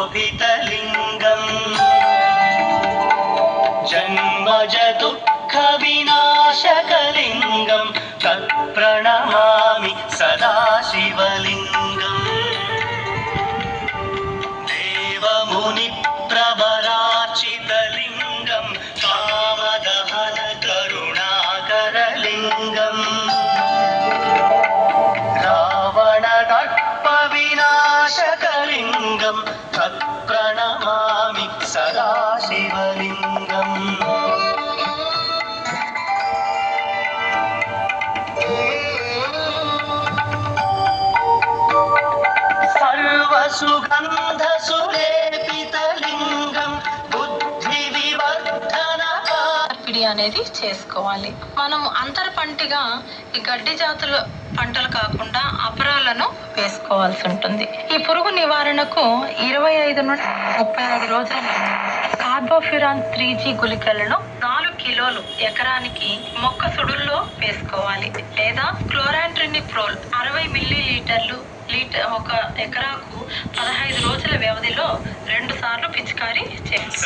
शोभितलिङ्गम् जन्मज दुःखविनाशकलिङ्गं तत्प्रणमामि सदा शिवलिङ्गम् देवमुनिप्रवरार्चितलिङ्गं कामदहन करुणाकरलिङ्गम् रावणदर्पविनाशकलिङ्गं तत्प्रणमामि सदा शिवलिङ्गम् सर्वसुगन्धसुलेपितलिङ्गं बुद्धिविवर्धन అనేది చేసుకోవాలి. మనం అంతర పంటిగా ఈ గడ్డి జాతుల పంటలు కాకుండా అపరాలను వేసుకోవాల్సి ఉంటుంది. ఈ పురుగు నివారణకు 25 నుండి 35 రోజుల కార్బోఫ్యూరాన్ 3G గుళికలను 4 కిలోలు ఎకరానికి మొక్క సుడుల్లో వేసుకోవాలి. లేదా క్లోరాంట్రినిప్రోల్ 60 మిల్లీలీటర్లు ఒక ఎకరాకు 15 రోజుల వ్యవధిలో 2 సార్లు పిచికారీ చేయాలి.